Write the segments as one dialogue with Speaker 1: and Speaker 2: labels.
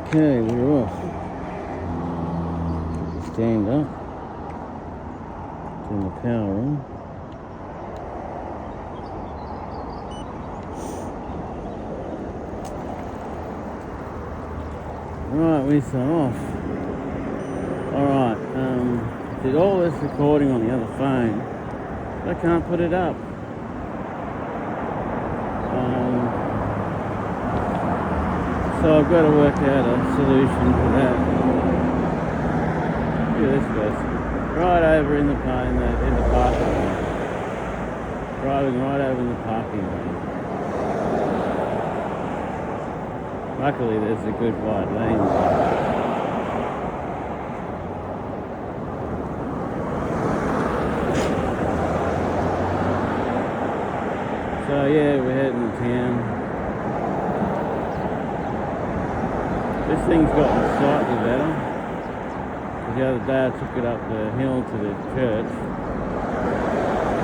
Speaker 1: Okay, we're off. Stand up. Turn the power on. Right, we're off. Alright, did all this recording on the other phone, but I can't put it up. So I've got to work out a solution for that. Look at this place. Right over in the parking lot. Driving right over in the parking lot. Luckily there's a good wide lane there. So yeah, we're heading to town. This thing's gotten slightly better. The other day I took it up the hill to the church.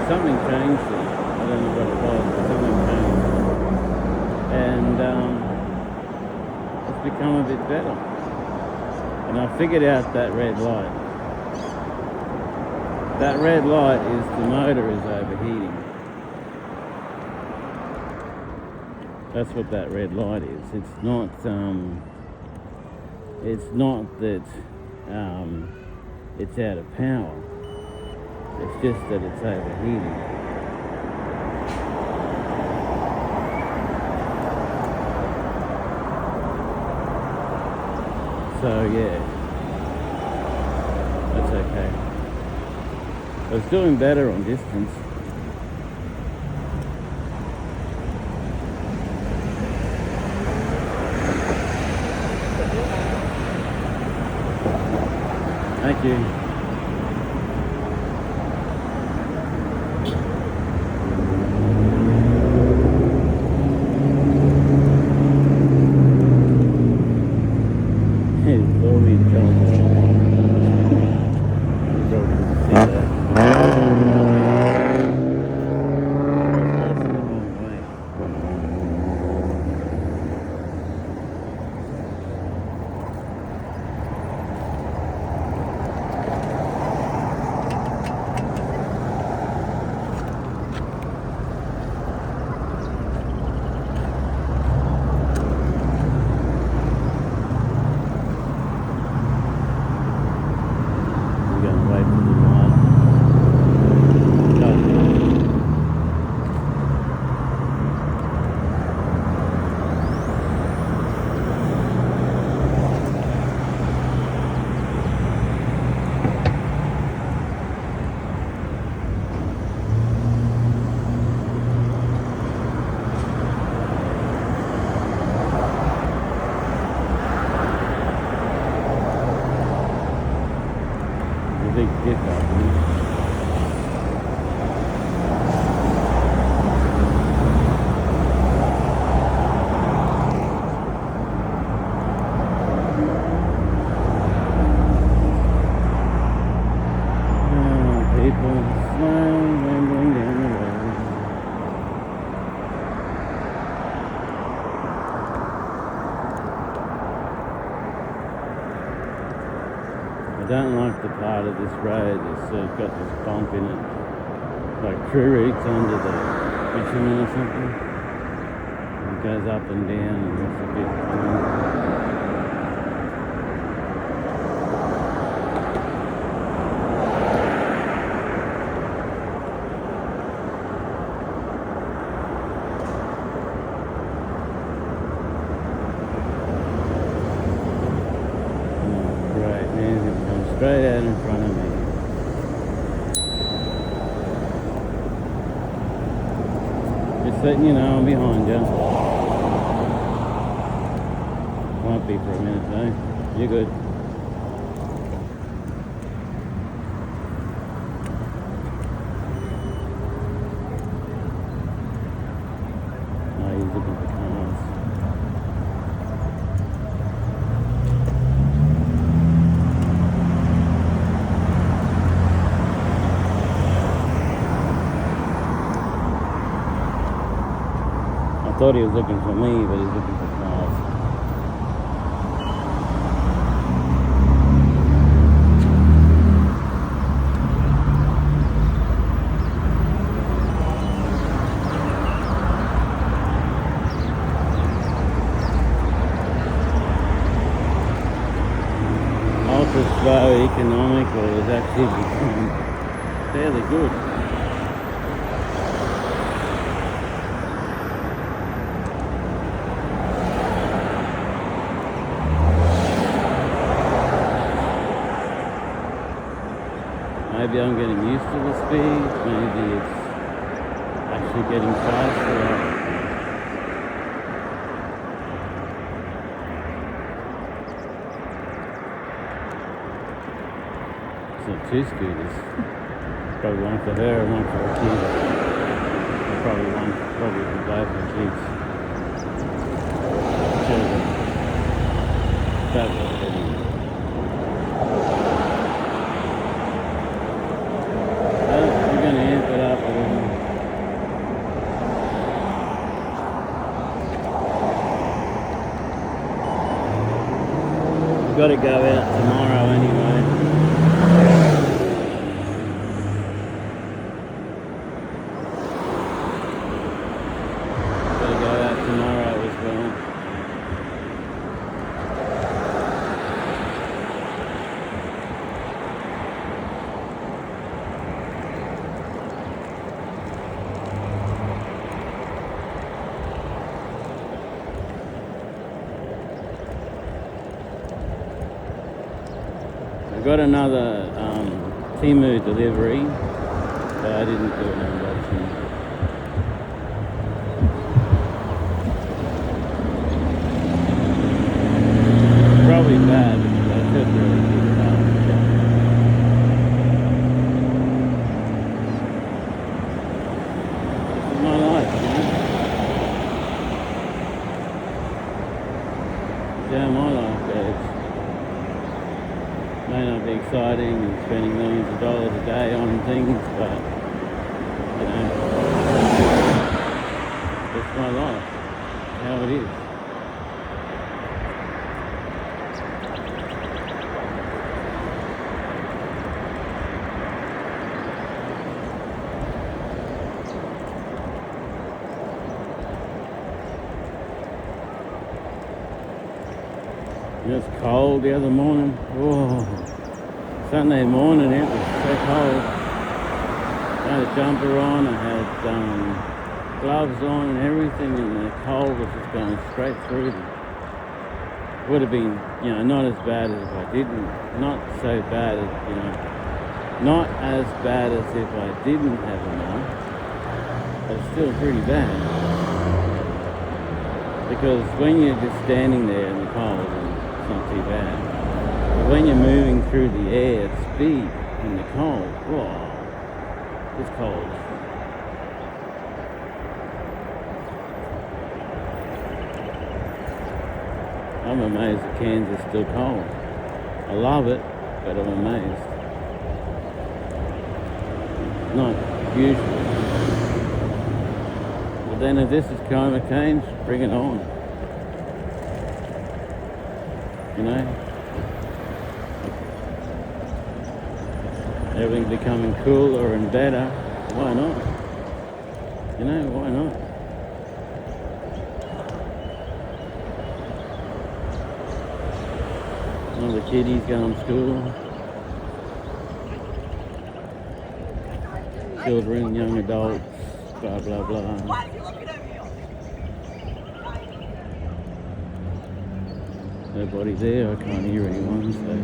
Speaker 1: Something changed it. I don't know what it was, but something changed. And it's become a bit better. And I figured out that red light. That red light is the motor is overheating. That's what that red light is. It's not that it's out of power. It's just that it's overheating. So yeah, that's okay. I was doing better on distance. Thank you. Big dip out here. People smiling, rambling down the road. I don't like the part of this road that's got this bump in it, like tree roots under the bitumen or something. It goes up and down and it's a bit straight out in front of me. Just letting you know I'm behind you. Won't be for a minute though. You're good. Oh, he's looking for cars. I thought he was looking for me, but he's looking for cars. though economical, has actually become fairly good. Maybe I'm getting used to the speed, maybe it's actually getting faster. So 2 scooters. Probably one for her and one for the kids. Or probably for both the kids. Children. Fabulous. Well, we're going to amp it up a little. We've got to go out tomorrow anyway. I got another Temu delivery, but I didn't do an unboxing. Probably bad because I could really keep it up. This is my life, you know? This is how my life goes. May not be exciting and spending millions of dollars a day on things, but you know, it's my life, how it is. It was cold the other morning. Oh, Sunday morning it was so cold. I had a jumper on, I had gloves on and everything, and the cold was just going straight through them. Would have been, you know, not as bad as if I didn't. Not so bad as, you know, not as bad as if I didn't have them on, but still pretty bad. Because when you're just standing there in the cold, it's not too bad. But when you're moving through the air at speed in the cold, whoa, it's cold. I'm amazed that Cairns is still cold. I love it, but I'm amazed. Not usually. But then if this is climate change, bring it on. You know? Everything's becoming cooler and better. Why not? You know, why not? All the kiddies going to school. Children, young adults, blah, blah, blah. Nobody there, I can't hear anyone, so...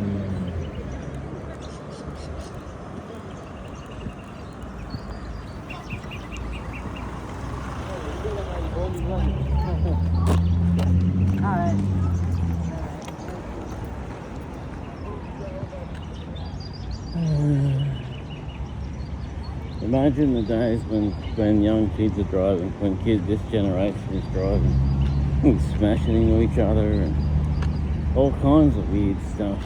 Speaker 1: Imagine the days when young kids are driving, when this generation is driving, smashing into each other and all kinds of weird stuff.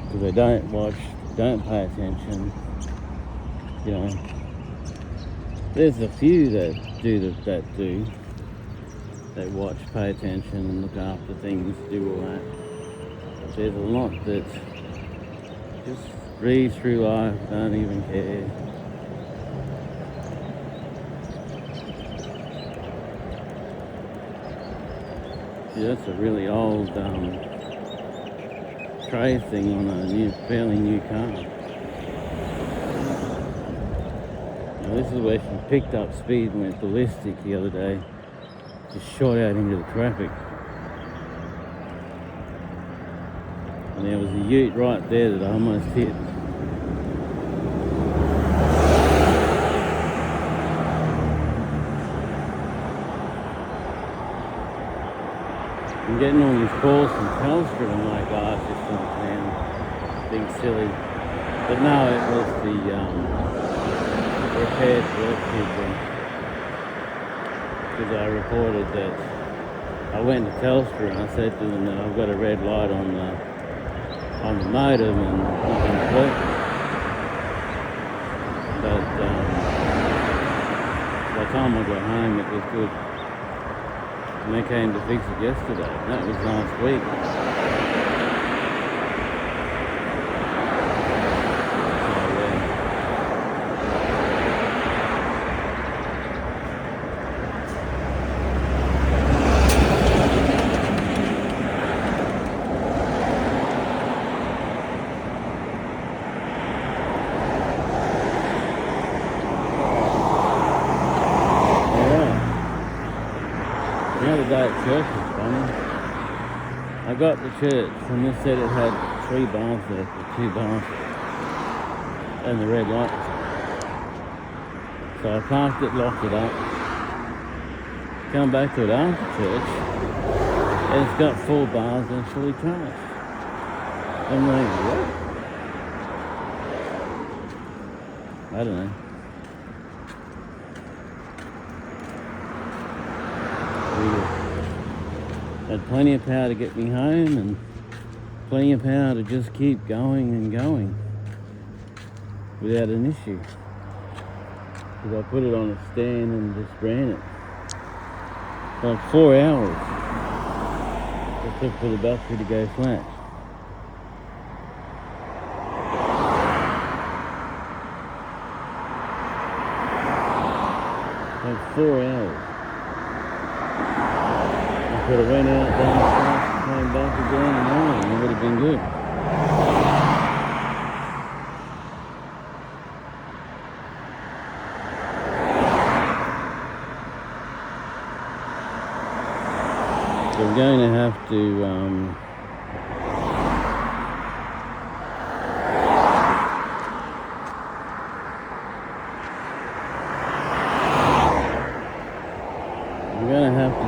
Speaker 1: Because they don't watch, don't pay attention, you know. There's a few that watch, pay attention and look after things, do all that. But there's a lot that just breeze through life, don't even care. Yeah, that's a really old tray thing on a fairly new car. Now this is where she picked up speed and went ballistic the other day. Just shot out into the traffic. And there was a ute right there that I almost hit. I'm getting all these calls from Telstra and I'm like, oh, it's just some plan, being silly. But no, it was the repairs work people. Because I reported that I went to Telstra and I said to them that I've got a red light on the modem and nothing's working. But by the time I got home it was good. And they came to fix it yesterday. That was last week. The other day at church was funny. I got to church and this said it had 3 bars there, or 2 bars, and the red light was on. So I parked it, locked it up, come back to it after church, and it's got 4 bars and fully charged. I'm like, what? I don't know. Had plenty of power to get me home and plenty of power to just keep going and going without an issue. Because I put it on a stand and just ran it. Like 4 hours it took for the battery to go flat. Like 4 hours. Could have went out down, came back again and on, and it would have been good. So I'm going to have to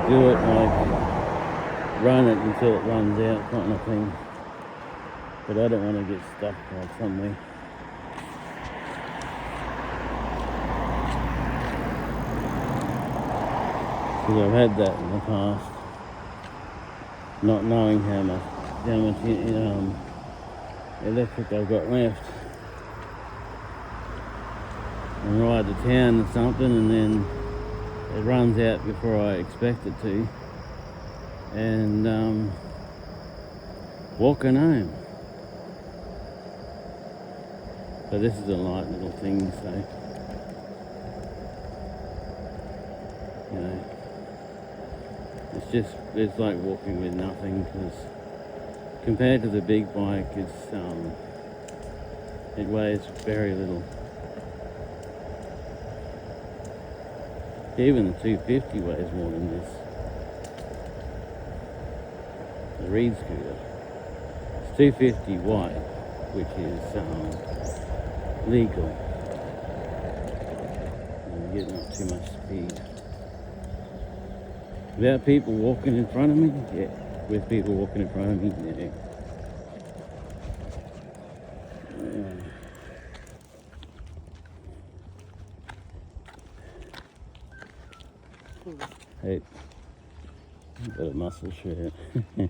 Speaker 1: do it like run it until it runs out kind of thing. But I don't want to get stuck like somewhere. Because I've had that in the past. Not knowing how much electric I've got left. And ride to town or something and then it runs out before I expect it to, and walking home. But this is a light little thing, so you know, it's like walking with nothing, because compared to the big bike, it weighs very little. Even the 250 weighs more than this. The Reed scooter. It's 250 white, which is legal. And you're getting up too much speed. Without people walking in front of me? Yeah. With people walking in front of me? Yeah. Hey, got a muscle shirt. I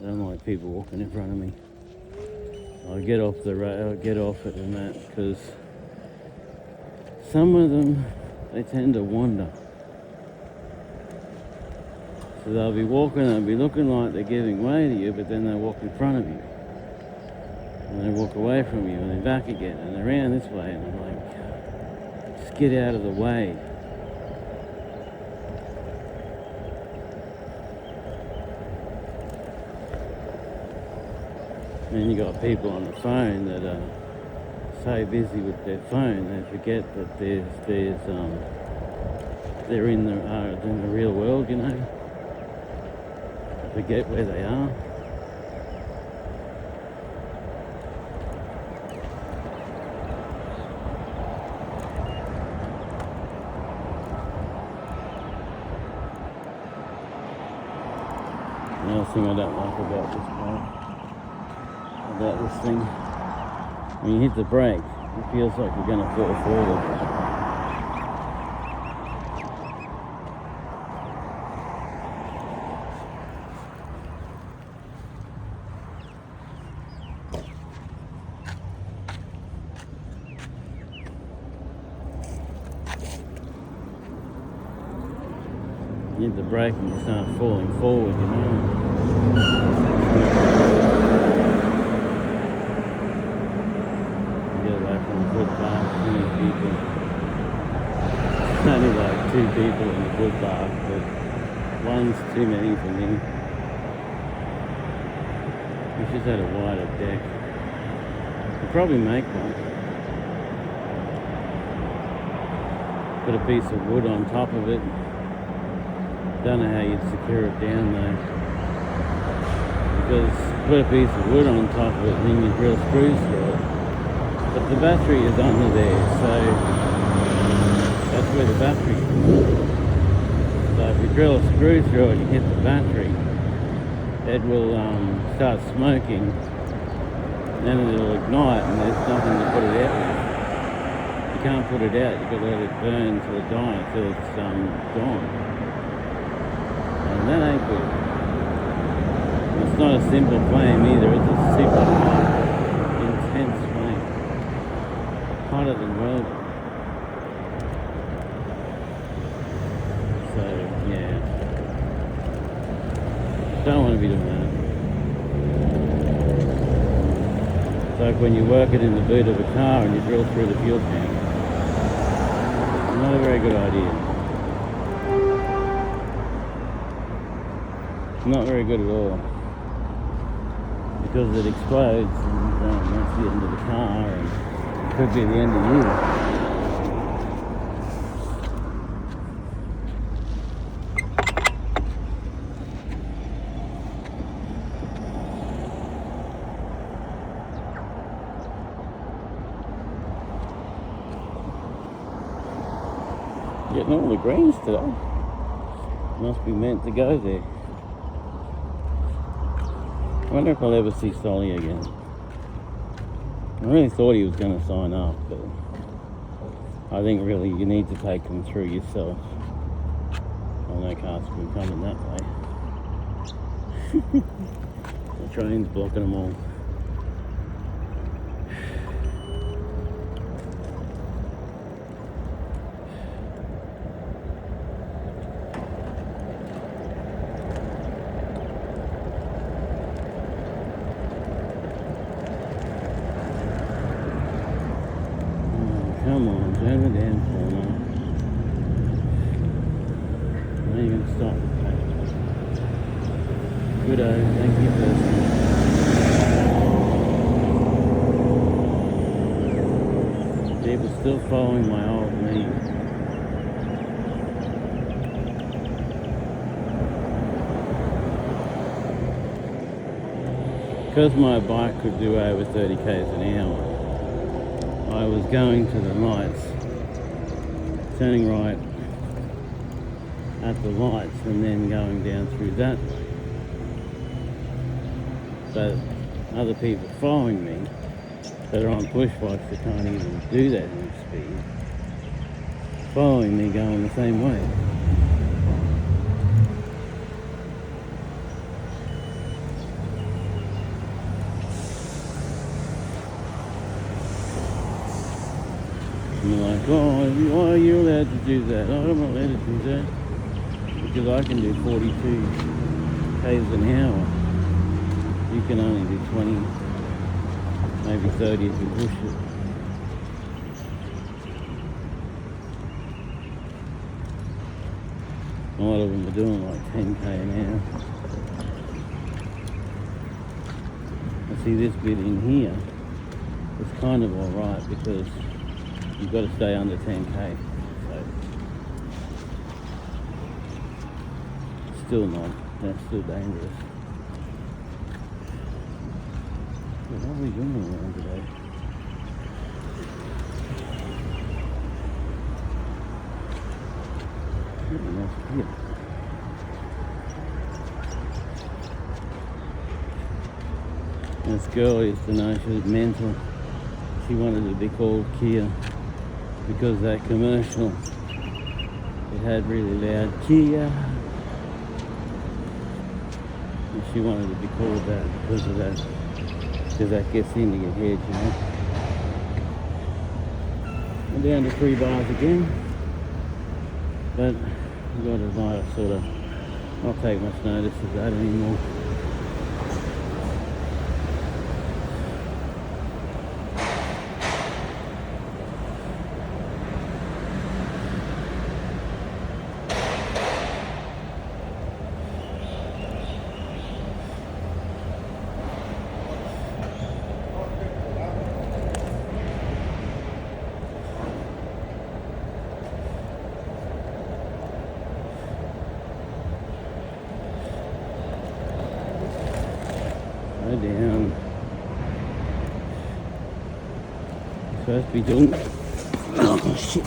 Speaker 1: don't like people walking in front of me. I get off the road, I get off it and that, because some of them, they tend to wander. So they'll be walking, they'll be looking like they're giving way to you, but then they walk in front of you. And they walk away from you and then back again and around this way, and I'm like, just get out of the way. And you got people on the phone that are so busy with their phone they forget that they're in the real world, you know. Forget where they are. Another thing I don't like about this car, about this thing, when you hit the brake, it feels like you're going to fall forward. You hit the brake and you start falling forward, you know. You get away from the footpath, too many people. Only like 2 people in the footpath, but one's too many for me. We should have had a wider deck. Could probably make one. Put a piece of wood on top of it. Don't know how you'd secure it down though, because put a piece of wood on top of it and then you drill screws through it. But the battery is under there, so that's where the battery is. So if you drill a screw through it and hit the battery, it will start smoking, and then it'll ignite and there's nothing to put it out with. You can't put it out, you've got to let it burn till it dies, till it's gone. And that ain't good. And it's not a simple flame either, it's a super hot, intense flame. Hotter than welding. So, yeah. Don't want to be doing that. It's like when you work it in the boot of a car and you drill through the fuel tank. Not a very good idea. Not very good at all, because it explodes and that's the end of the car, and it could be the end of you. Getting all the greens today. Must be meant to go there. I wonder if I'll ever see Solly again. I really thought he was going to sign up, but I think really you need to take them through yourself. I know cars have been coming that way. The train's blocking them all. Come on, turn it down for now. When are you going to stop? Good-o, thank you for people still following my old lead. Because my bike could do over 30 k's an hour, I was going to the lights, turning right at the lights and then going down through that way. But other people following me that are on push bikes that can't even do that in speed, following me going the same way. And you're like, oh, why are you allowed to do that? Oh, I'm not allowed to do that. Because I can do 42 k's an hour. You can only do 20, maybe 30 if you push it. A lot of them are doing like 10 k an hour. see this bit in here, it's kind of alright because you've got to stay under 10k. So still not, that's still dangerous. But what are we doing around today? Really nice here. This girl used to know she was mental. She wanted to be called Kia because that commercial, it had really loud Kia. And she wanted to be called that because of that, because that gets into your head, you know. We're down to 3 bars again, but we've got to sort of not take much notice of that anymore. Down. Supposed to be doing. Oh shit.